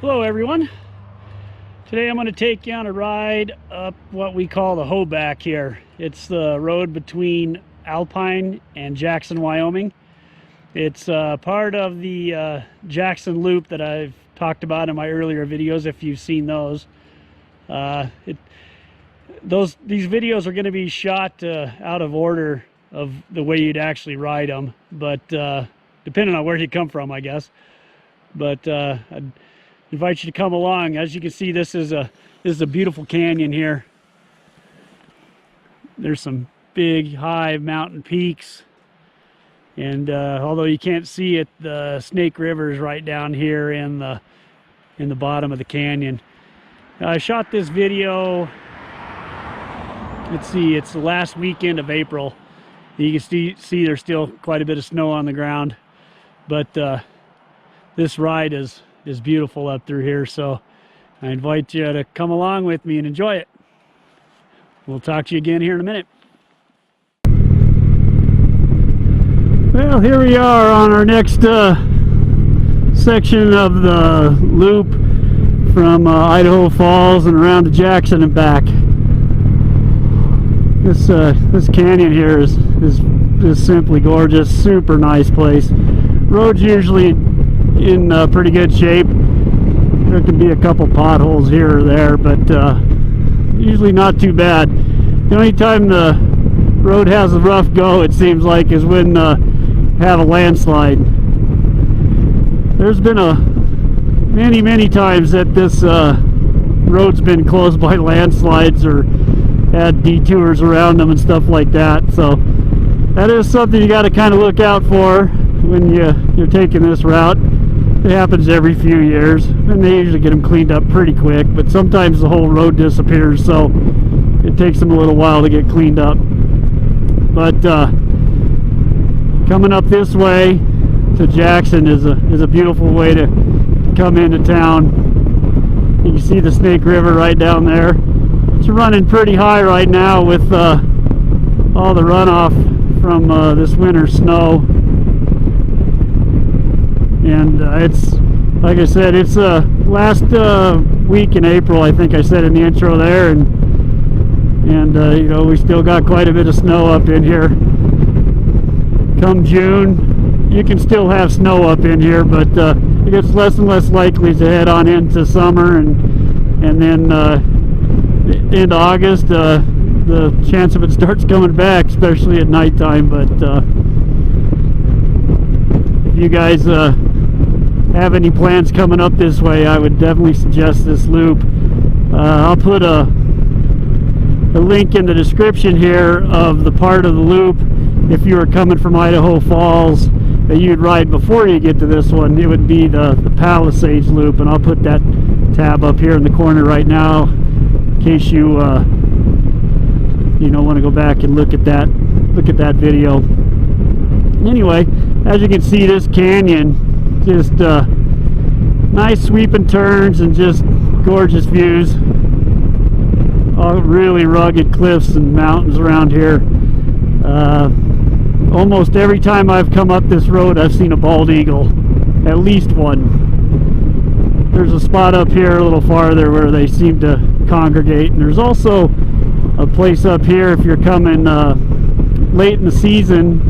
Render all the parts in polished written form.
Hello everyone. Today I'm going to take you on a ride up what we call the Hoback here. It's the road between Alpine and Jackson, Wyoming. It's part of the Jackson Loop that I've talked about in my earlier videos, if you've seen those. These videos are going to be shot out of order of the way you'd actually ride them, but depending on where you come from, I guess. But I'd invite you to come along. As you can see, this is a beautiful canyon here. There's some big high mountain peaks, and although you can't see it, the Snake River is right down here in the bottom of the canyon. I shot this video, let's see, it's the last weekend of April. You can see there's still quite a bit of snow on the ground, but this ride is beautiful up through here, so I invite you to come along with me and enjoy it. We'll talk to you again here in a minute. Well, here we are on our next section of the loop from Idaho Falls and around to Jackson and back. This canyon here is simply gorgeous, super nice place. Road's usually in pretty good shape. There can be a couple potholes here or there, but usually not too bad. The only time the road has a rough go, it seems like, is when have a landslide. There's been many times that this road's been closed by landslides or had detours around them and stuff like that, so that is something you got to kind of look out for when you're taking this route. It happens every few years, and they usually get them cleaned up pretty quick, but sometimes the whole road disappears, so it takes them a little while to get cleaned up. But coming up this way to Jackson is a beautiful way to come into town. You can see the Snake River right down there. It's running pretty high right now with all the runoff from this winter snow. And it's, like I said, it's last week in April, I think I said in the intro there, and you know, we still got quite a bit of snow up in here. Come June, you can still have snow up in here, but it gets less and less likely to head on into summer, and then into August, the chance of it starts coming back, especially at nighttime. But if you guys have any plans coming up this way, I would definitely suggest this loop. I'll put a link in the description here of the part of the loop. If you were coming from Idaho Falls that you'd ride before you get to this one, it would be the Palisades loop, and I'll put that tab up here in the corner right now in case you want to go back and look at that video. Anyway, as you can see, this canyon, just nice sweeping turns and just gorgeous views. All really rugged cliffs and mountains around here. Almost every time I've come up this road, I've seen a bald eagle, at least one. There's a spot up here a little farther where they seem to congregate, and there's also a place up here if you're coming late in the season,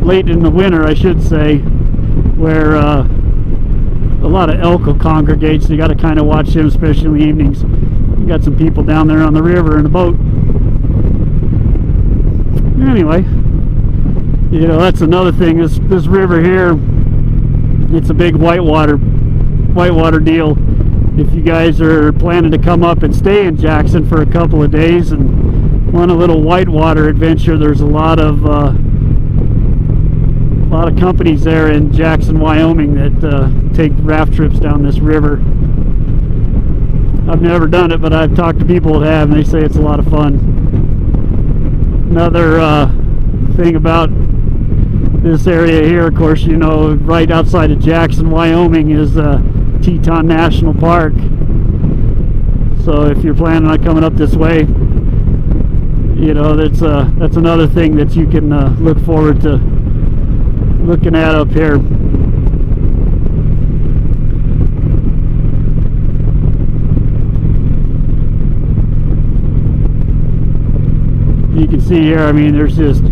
late in the winter I should say, where a lot of elk will congregate, so you got to kind of watch them, especially in the evenings. You got some people down there on the river in a boat. Anyway, that's another thing. This river here, it's a big whitewater deal. If you guys are planning to come up and stay in Jackson for a couple of days and want a little whitewater adventure, there's a lot of companies there in Jackson, Wyoming that take raft trips down this river. I've never done it, but I've talked to people that have, and they say it's a lot of fun. Another thing about this area here, of course, right outside of Jackson, Wyoming is Teton National Park. So if you're planning on coming up this way, that's another thing that you can look forward to looking at up here. You can see here, I mean, there's just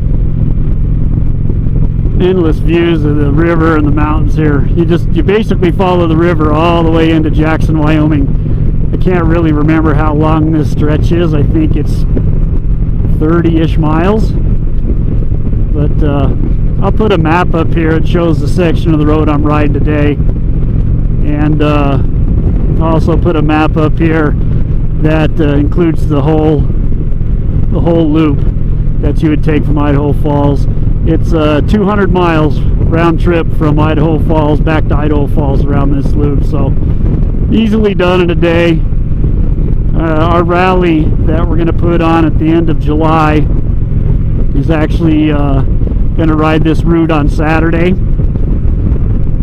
endless views of the river and the mountains here. You basically follow the river all the way into Jackson, Wyoming. I can't really remember how long this stretch is. I think it's 30-ish miles. But I'll put a map up here. It shows the section of the road I'm riding today. And I'll also put a map up here that includes the whole loop that you would take from Idaho Falls. It's 200 miles round trip from Idaho Falls back to Idaho Falls around this loop, so easily done in a day. Our rally that we're going to put on at the end of July is actually going to ride this route on Saturday,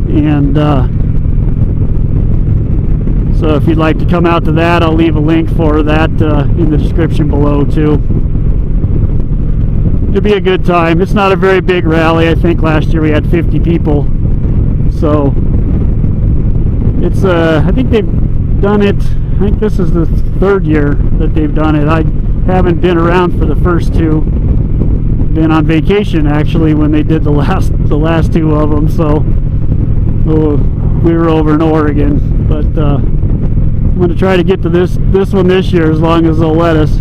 and so if you'd like to come out to that, I'll leave a link for that in the description below too. It'll be a good time. It's not a very big rally. I think last year we had 50 people. So it's I think they've done it. I think this is the third year that they've done it. I haven't been around for the first two. Been on vacation actually when they did the last two of them. So we were over in Oregon, but I'm going to try to get to this one this year as long as they'll let us.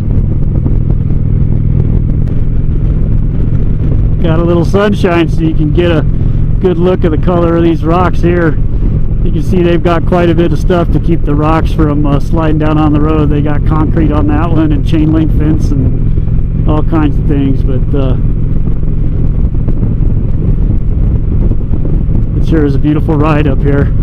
Got a little sunshine so you can get a good look at the color of these rocks here. You can see they've got quite a bit of stuff to keep the rocks from sliding down on the road. They got concrete on that one and chain link fence and all kinds of things, but it sure is a beautiful ride up here.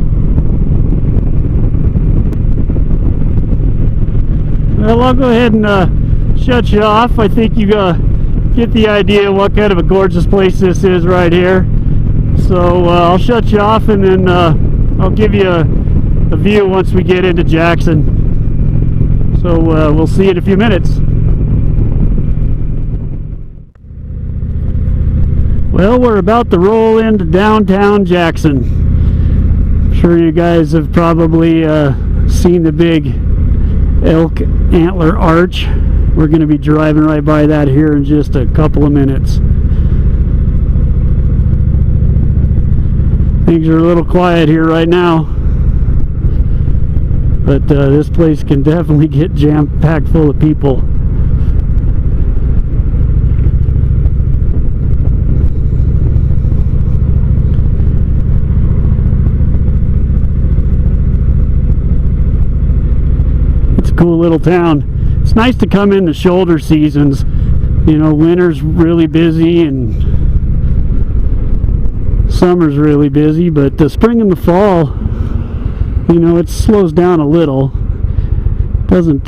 Well, I'll go ahead and shut you off. I think you get the idea what kind of a gorgeous place this is right here. So I'll shut you off, and then I'll give you a view once we get into Jackson. So we'll see you in a few minutes. Well, we're about to roll into downtown Jackson. I'm sure you guys have probably seen the big elk antler arch. We're going to be driving right by that here in just a couple of minutes. Things are a little quiet here right now, but this place can definitely get jam-packed full of people. It's a cool little town. It's nice to come in the shoulder seasons. You know, winter's really busy and summer's really busy, but the spring and the fall, you know, it slows down a little. Doesn't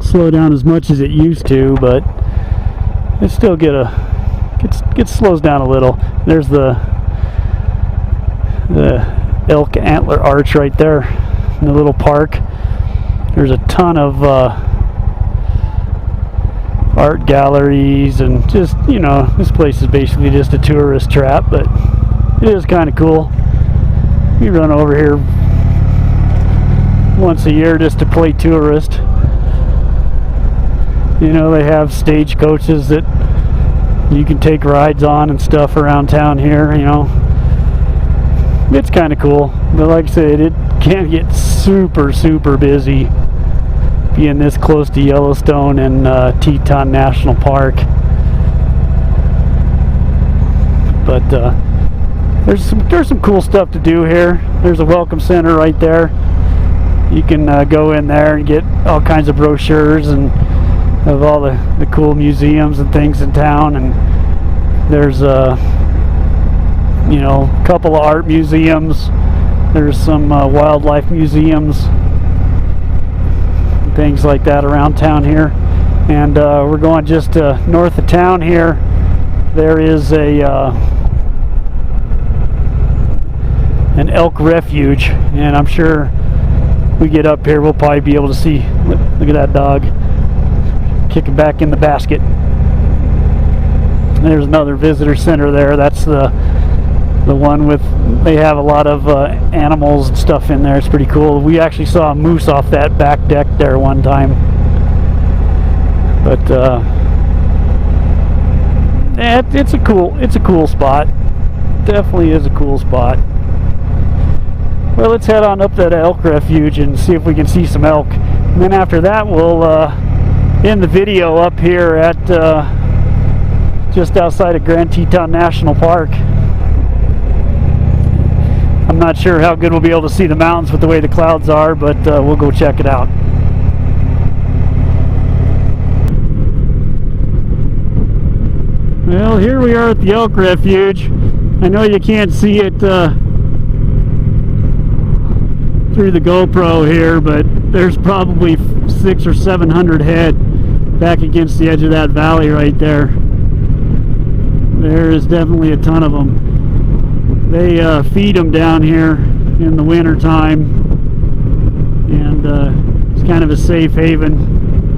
slow down as much as it used to, but it still slows down a little. There's the elk antler arch right there in the little park. There's a ton of art galleries, and just, you know, this place is basically just a tourist trap, but it is kind of cool. We run over here once a year just to play tourist. You know, they have stagecoaches that you can take rides on and stuff around town here, you know. It's kind of cool, but like I said, it can get super busy being this close to Yellowstone and Teton National Park. But there's some cool stuff to do here. There's a welcome center right there. You can go in there and get all kinds of brochures and of all the cool museums and things in town. And there's you know, a couple of art museums. There's some wildlife museums, things like that around town here. And we're going just north of town here. There is an elk refuge, and I'm sure we get up here we'll probably be able to see. Look at that dog kicking back in the basket. There's another visitor center there. That's the one with, they have a lot of animals and stuff in there. It's pretty cool. We actually saw a moose off that back deck there one time. But it's a cool spot. Definitely is a cool spot. Well, let's head on up that elk refuge and see if we can see some elk. And then after that, we'll end the video up here at just outside of Grand Teton National Park. I'm not sure how good we'll be able to see the mountains with the way the clouds are, but we'll go check it out. Well, here we are at the elk refuge. I know you can't see it through the GoPro here, but there's probably 600 or 700 head back against the edge of that valley right there. There is definitely a ton of them. They feed them down here in the winter time, and it's kind of a safe haven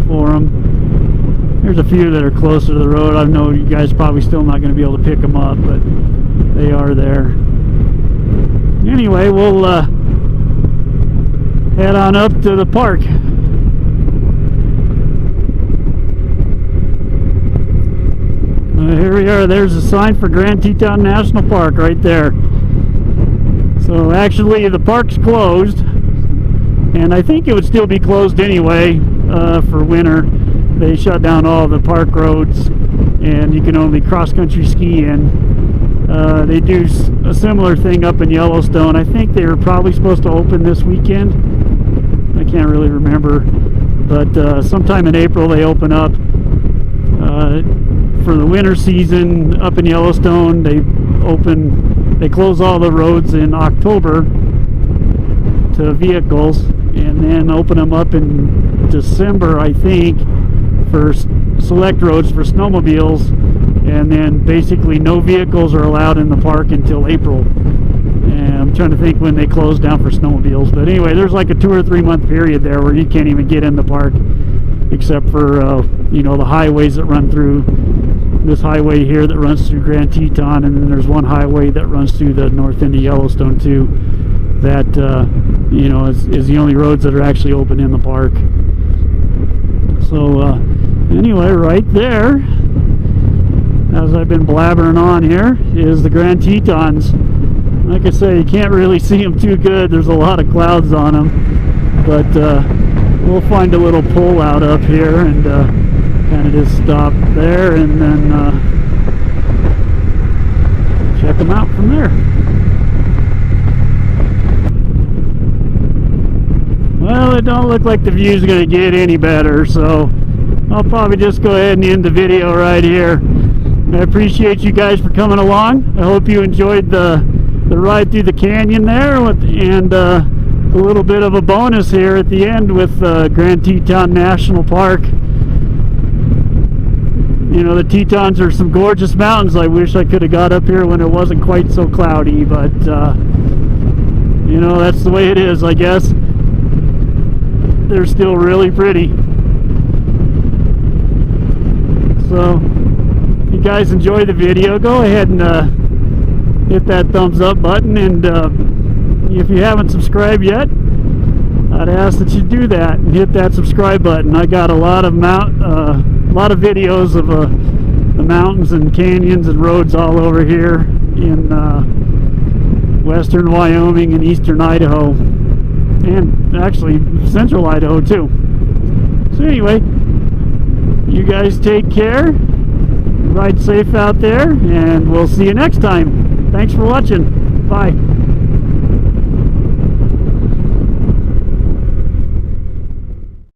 for them. There's a few that are closer to the road. I know you guys probably still not going to be able to pick them up, but they are there. Anyway, we'll head on up to the park. Here we are. There's a sign for Grand Teton National Park right there. So actually the park's closed, and I think it would still be closed anyway for winter. They shut down all the park roads, and you can only cross-country ski in. They do a similar thing up in Yellowstone. I think they were probably supposed to open this weekend. I can't really remember, but sometime in April they open up. For the winter season up in Yellowstone, they close all the roads in October to vehicles, and then open them up in December, I think, for select roads for snowmobiles, and then basically no vehicles are allowed in the park until April. And I'm trying to think when they close down for snowmobiles, but anyway, there's like a 2 or 3 month period there where you can't even get in the park, except for you know, the highways that run through. This highway here that runs through Grand Teton, and then there's one highway that runs through the north end of Yellowstone too, that you know, is the only roads that are actually open in the park. So anyway, right there, as I've been blabbering on here, is the Grand Tetons. Like I say, you can't really see them too good. There's a lot of clouds on them, but we'll find a little pull out up here and kind of just stop there, and then check them out from there. Well, it don't look like the view's going to get any better, so I'll probably just go ahead and end the video right here. I appreciate you guys for coming along. I hope you enjoyed the ride through the canyon there, and a little bit of a bonus here at the end with Grand Teton National Park. You know, the Tetons are some gorgeous mountains. I wish I could have got up here when it wasn't quite so cloudy, but you know, that's the way it is, I guess. They're still really pretty. So if you guys enjoy the video, go ahead and hit that thumbs up button, and if you haven't subscribed yet, I'd ask that you do that and hit that subscribe button. I got a lot of videos of the mountains and canyons and roads all over here in western Wyoming and eastern Idaho, and actually central Idaho too. So anyway, you guys take care, ride safe out there, and we'll see you next time. Thanks for watching. Bye.